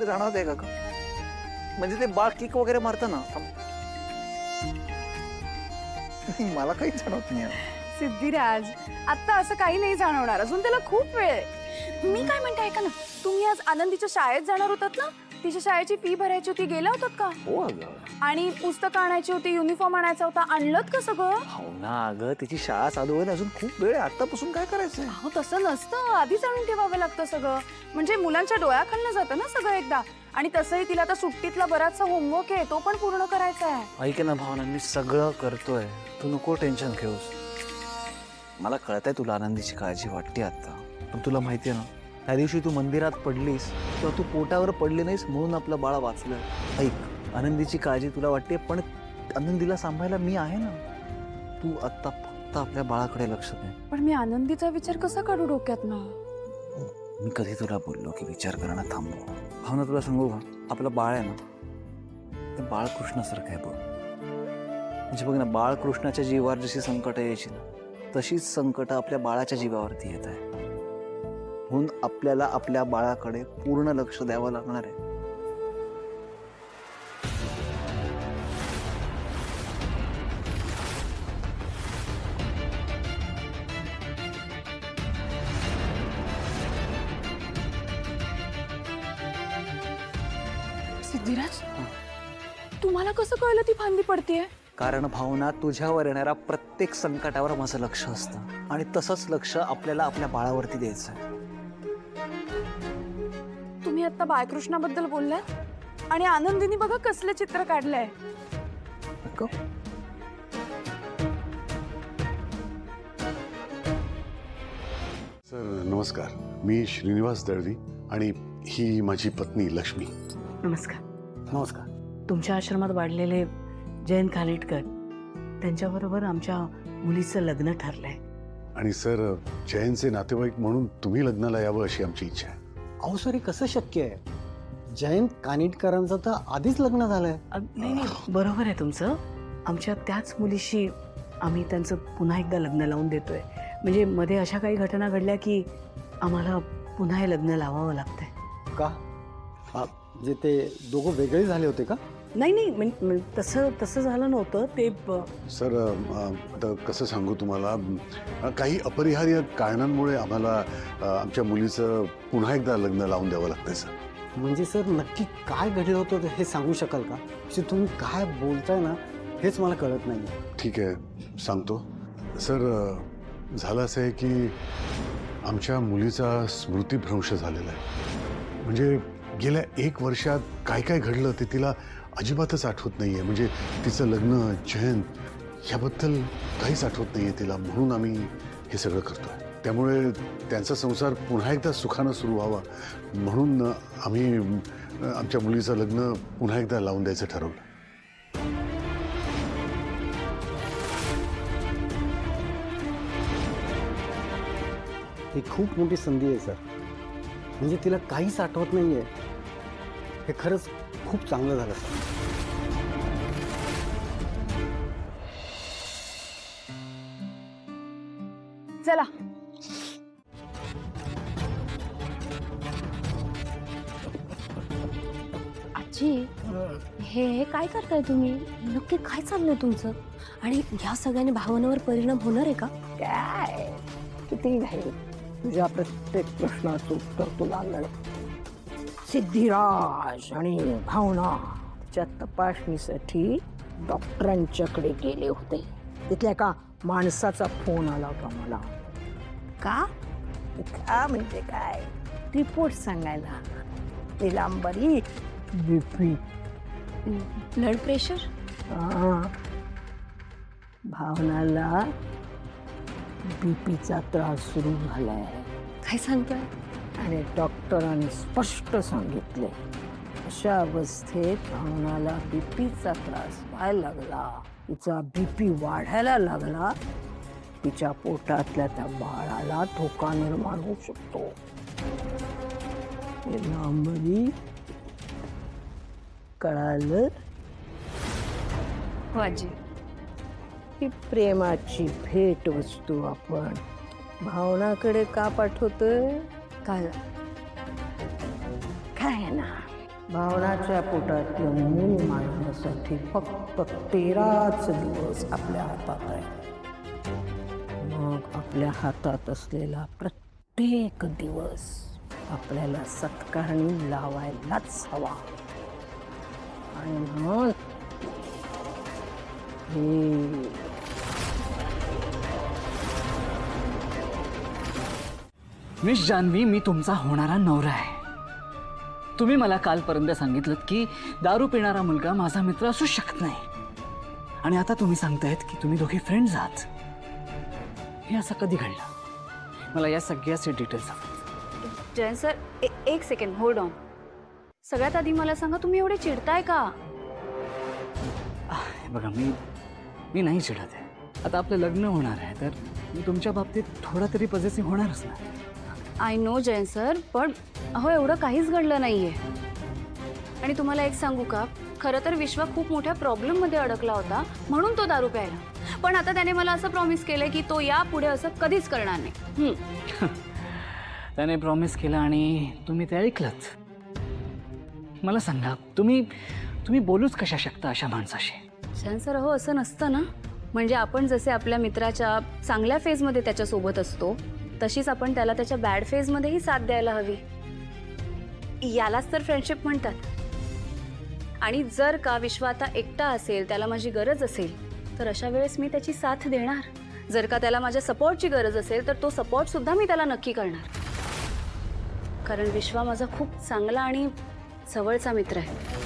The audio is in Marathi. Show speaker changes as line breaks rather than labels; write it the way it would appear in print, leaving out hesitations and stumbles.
जाणवत आहे का? म्हणजे ते बाळ किक वगैरे मारतं ना, मला काही जाणवत नाही.
सिद्धिराज, आता असं काही नाही जाणवणार, अजून त्याला खूप वेळ आहे. मी काय म्हणते ऐका ना, तुम्ही आज आनंदीच्या शाळेत जाणार होतात ना? तिच्या शाळेची फी भरायची होती, गेला होतात का?
हो अगं.
आणि पुस्तकं आणायची होती, युनिफॉर्म आणायचा होता, आणलत का सगळं?
हो ना अगं, तिची शाळा चालू व्हायला अजून खूप वेळ आहे. आतापासून काय करायचंय?
हो तसं नसतं, आधीच आणून ठेवावं लागतं सगळं, म्हणजे मुलांच्या डोळ्याखालनं जातं ना सगळं एकदा. आणि तसंही तिला आता सुट्टीतला बराचसा होमवर्क आहे, तो पण पूर्ण करायचा आहे.
ऐक ना भावना, मी सगळं करतोय, तू नको टेन्शन घेऊस. मला कळतंय तुला आनंदीची काळजी वाटते आता, पण तुला माहितीये ना, त्या दिवशी तू मंदिरात पडलीस तेव्हा तू पोटावर पडली नाहीस म्हणून आपलं बाळ वाचलं. ऐक, आनंदीची काळजी तुला वाटते, पण आनंदीला सांभाळायला मी आहे ना. तू आता फक्त आपल्या बाळाकडे लक्ष दे.
पण मी आनंदीचा विचार कसा काढू डोक्यात ना?
मी कधी तुला बोललो की विचार करणं थांबव? भावना, तुला सांगू का, आपलं बाळ आहे ना, ते बाळकृष्णासारखं आहे बघ. म्हणजे बघ ना, बाळकृष्णाच्या जीवावर जशी संकट यायची ना, तशीच संकट आपल्या बाळाच्या जीवावरती येत आहे. म्हणून आपल्याला आपल्या बाळाकडे पूर्ण लक्ष द्यावं लागणार आहे.
सिद्धिराज, तुम्हाला कसं कळलं ती फांदी पडतीये?
कारण भावना, तुझ्यावर येणाऱ्या प्रत्येक संकटावर माझं लक्ष असतं, आणि तसंच लक्ष आपल्याला आपल्या बाळावरती द्यायचं आहे.
तुम्ही आता बाळकृष्णाबद्दल बोललात, आणि आनंदीने बघा कसलं चित्र काढलंय.
नको?
सर नमस्कार, मी श्रीनिवास दळवी आणि ही माझी पत्नी लक्ष्मी.
नमस्कार.
नमस्कार.
तुमच्या आश्रमात वाढलेले जयंत खालिटकर, त्यांच्याबरोबर आमच्या मुलीचं लग्न ठरलंय.
आणि सर, जयंतचे नातेवाईक म्हणून तुम्ही लग्नाला यावं अशी आमची इच्छा आहे.
अहो सर, हे कसं शक्य आहे? जयंत कानिटकरांचं तर आधीच लग्न झालंय.
नाही नाही, बरोबर आहे तुमचं. आमच्या त्याच मुलीशी आम्ही त्यांचं पुन्हा एकदा लग्न लावून देतोय. म्हणजे मध्ये अशा काही घटना घडल्या की आम्हाला पुन्हा हे लग्न लावावं लागतंय.
का? म्हणजे ते दोघं वेगळे झाले होते का?
नाही नाही, म्हणजे तसं झालं नव्हतं ते.
सर आता कसं सांगू तुम्हाला, काही अपरिहार्य कारणांमुळे आम्हाला आमच्या मुलीचं पुन्हा एकदा लग्न लावून द्यावं लागतंय सर.
म्हणजे सर, नक्की काय घडलं होतं हे सांगू शकाल का? म्हणजे तुम्ही काय बोलताय ना, हेच मला कळत नाही.
ठीक आहे, सांगतो. सर, झालं असं आहे की आमच्या मुलीचा स्मृतिभ्रंश झालेला आहे. म्हणजे गेल्या 1 वर्षात काय काय घडलं ते तिला अजिबातच आठवत नाही आहे. म्हणजे तिचं लग्न, जयंत याबद्दल काहीच आठवत नाही आहे तिला. म्हणून आम्ही हे सगळं करतो आहे. त्यामुळे त्यांचा संसार पुन्हा एकदा सुखानं सुरू व्हावा म्हणून आम्ही आमच्या मुलीचं लग्न पुन्हा एकदा लावून द्यायचं ठरवलं.
ही खूप मोठी संधी आहे सर. म्हणजे तिला काहीच आठवत नाहीये. हे खरंच खूप चांगलं झालं सर.
चला.
आजी, हे काय करताय तुम्ही? नक्की काय चाललंय तुमचं? आणि ह्या सगळ्यांनी भावनावर परिणाम होणार आहे का?
काय किती घाई, तुझ्या प्रत्येक प्रश्नाचं उत्तर तुला मिळेल. सिद्धिराज आणि भावना च्या तपासणीसाठी डॉक्टरांच्याकडे गेले होते. तिथल्या एका माणसाचा फोन आला होता मला.
का?
का म्हणजे काय, रिपोर्ट सांगायला. निलांबरी, बीपी,
ब्लड प्रेशर?
भावनाला बीपीचा त्रास सुरू झालाय.
काय सांगताय?
आणि डॉक्टरांनी स्पष्ट सांगितले, अशा अवस्थेत भावनाला बीपीचा त्रास व्हायला लागला, तिचा बीपी वाढायला लागला, तिच्या पोटातल्या त्या बाळाला धोका निर्माण होऊ शकतो. लांबरी, कळालं?
हो आजी.
ही प्रेमाची भेट वस्तू आपण भावनाकडे का पाठवतोय?
काय?
काय ना, भावनाच्या पोटातलं मूल मारण्यासाठी फक्त 13च दिवस आपल्या हातात आहे. मग आपल्या हातात असलेला प्रत्येक दिवस आपल्याला सत्कारणी लावायलाच हवा. आणि म्हणून
मिस जान्हवी, मी तुमचा होणारा नवरा आहे. तुम्ही मला कालपर्यंत सांगितलं की दारू पिणारा मुलगा माझा मित्र असू शकत नाही, आणि आता तुम्ही सांगतायत की तुम्ही दोघे फ्रेंड्स आहात. हे असं कधी घडलं? मला या सगळ्याचे डिटेल्स हवे.
जयंत सर, एक सेकंड, होल्ड ऑन. सगळ्यात आधी मला सांगा, तुम्ही एवढे चिडताय का?
बघा, मी नाही चिडत आहे. आता आपलं लग्न होणार आहे, तर मी तुमच्या बाबतीत थोडा तरी पॉझिटिव्ह होणारच ना.
आय नो जयंत सर, पण अहो एवढं काहीच घडलं नाहीये. आणि तुम्हाला एक सांगू का, खरं तर विश्वा खूप मोठ्या प्रॉब्लेममध्ये अडकला होता, म्हणून तो दारू प्यायला. पण आता त्याने मला असं प्रॉमिस केलंय की तो यापुढे असं कधीच करणार नाही.
त्याने प्रॉमिस केलं आणि तुम्ही ते ऐकलंत. मला सांगा, तुम्ही बोलूच कशा शकता अशा माणसाशी?
जयंत सर, हो असं नसतं ना. म्हणजे आपण जसे आपल्या मित्राच्या चांगल्या फेजमध्ये त्याच्यासोबत असतो, तशीच आपण त्याला त्याच्या बॅड फेजमध्येही साथ द्यायला हवी. यालाच तर फ्रेंडशिप म्हणतात. आणि जर का विश्व आता एकटा असेल, त्याला माझी गरज असेल, तर अशा वेळेस मी त्याची साथ देणार. जर का त्याला माझ्या सपोर्टची गरज असेल, तर तो सपोर्ट सुद्धा मी त्याला नक्की करणार. कारण विश्वा माझा खूप चांगला आणि जवळचा मित्र आहे.